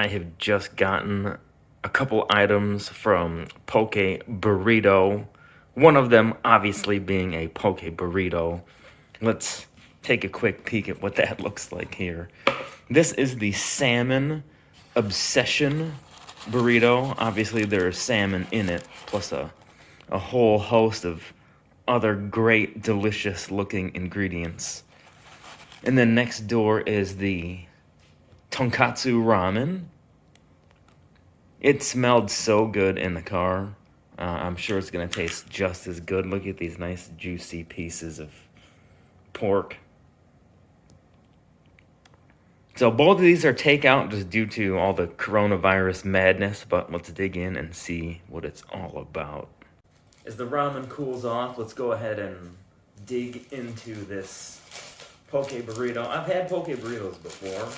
I have just gotten a couple items from Poke Burrito. One of them obviously being a Poke Burrito. Let's take a quick peek at what that looks like here. This is the Salmon Obsession Burrito. Obviously there's salmon in it, plus a whole host of other great, delicious looking ingredients. And then next door is the tonkatsu ramen. It smelled so good in the car. I'm sure it's gonna taste just as good. Look at these nice juicy pieces of pork. So both of these are takeout just due to all the coronavirus madness, but let's dig in and see what it's all about. As the ramen cools off, let's go ahead and dig into this poke burrito. I've had poke burritos before.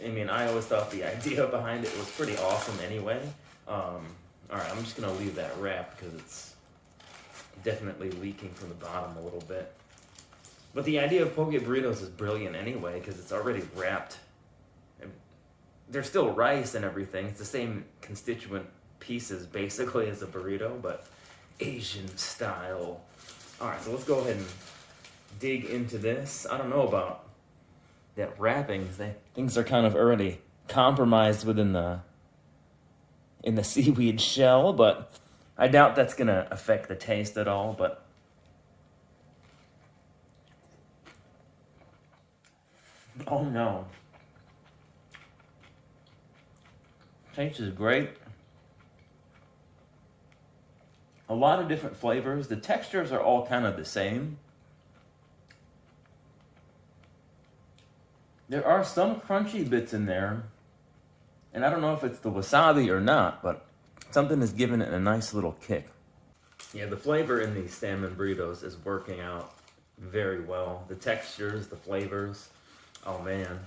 I mean, I always thought the idea behind it was pretty awesome anyway. All right, I'm just gonna leave that wrap because it's definitely leaking from the bottom a little bit. But the idea of poke burritos is brilliant anyway because it's already wrapped. There's still rice and everything. It's the same constituent pieces basically as a burrito, but Asian style. All right, so let's go ahead and dig into this. I don't know about that wrapping. Things are kind of already compromised within the seaweed shell, but I doubt that's gonna affect the taste at all. But oh no, taste is great. A lot of different flavors. The textures are all kind of the same. There are some crunchy bits in there, and I don't know if it's the wasabi or not, but something is giving it a nice little kick. Yeah, the flavor in these salmon burritos is working out very well. The textures, the flavors, oh man.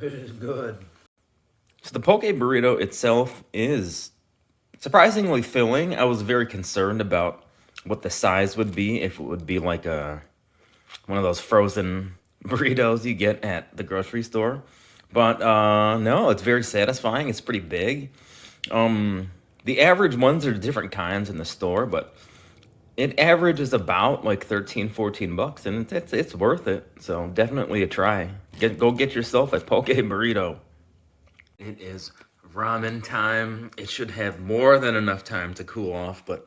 It is good. So the poke burrito itself is surprisingly filling. I was very concerned about what the size would be, if it would be like one of those frozen burritos you get at the grocery store. But no, it's very satisfying. It's pretty big. The average ones are different kinds in the store, but it averages about like 13, 14 bucks, and it's worth it. So definitely a try. Go get yourself a poke burrito. It is ramen time. It should have more than enough time to cool off, but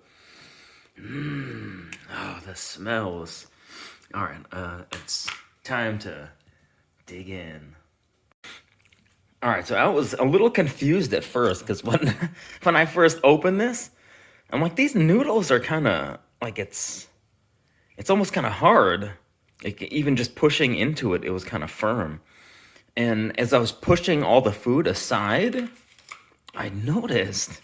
oh, the smells. All right, it's time to dig in. All right, so I was a little confused at first because when I first opened this, I'm like, these noodles are kind of like it's almost kind of hard. Like, even just pushing into it, it was kind of firm. And as I was pushing all the food aside, I noticed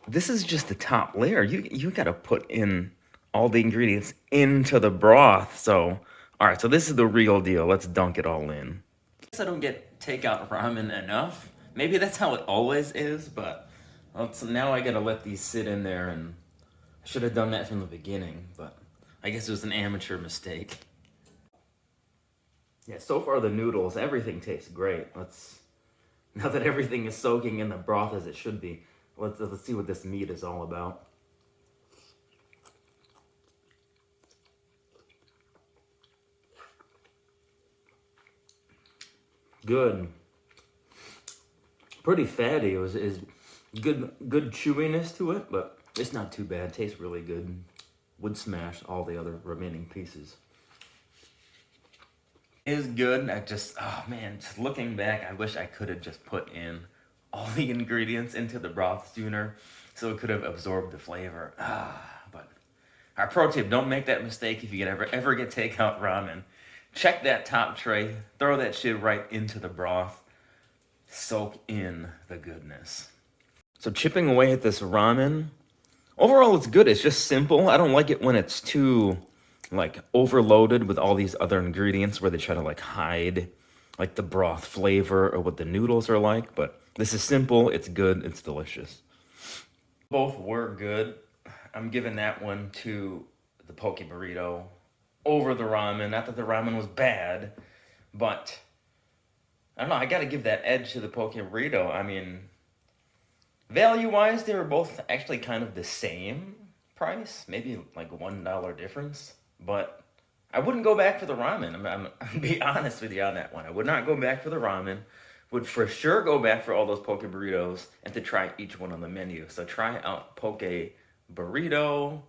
this is just the top layer. You got to put in all the ingredients into the broth. So, all right, so this is the real deal. Let's dunk it all in. I guess I don't get takeout ramen enough. Maybe that's how it always is, but so now I got to let these sit in there, and I should have done that from the beginning, but I guess it was an amateur mistake. Yeah, so far the noodles, everything tastes great. Now that everything is soaking in the broth as it should be, let's see what this meat is all about. Good. Pretty fatty. Is good chewiness to it, but it's not too bad. Tastes really good. Would smash all the other remaining pieces. It is good. Oh man, just looking back, I wish I could have just put in all the ingredients into the broth sooner so it could have absorbed the flavor. But our pro tip, don't make that mistake if you ever get takeout ramen. Check that top tray, throw that shit right into the broth, soak in the goodness. So chipping away at this ramen, overall it's good. It's just simple. I don't like it when it's too like overloaded with all these other ingredients where they try to like hide like the broth flavor or what the noodles are like, but this is simple, it's good, it's delicious. Both were good. I'm giving that one to the poke burrito over the ramen. Not that the ramen was bad, but I don't know. I got to give that edge to the poke burrito. I mean, value-wise, they were both actually kind of the same price, maybe like $1 difference. But I wouldn't go back for the ramen. I'm be honest with you on that one. I would not go back for the ramen. Would for sure go back for all those poke burritos and to try each one on the menu. So try out poke burrito,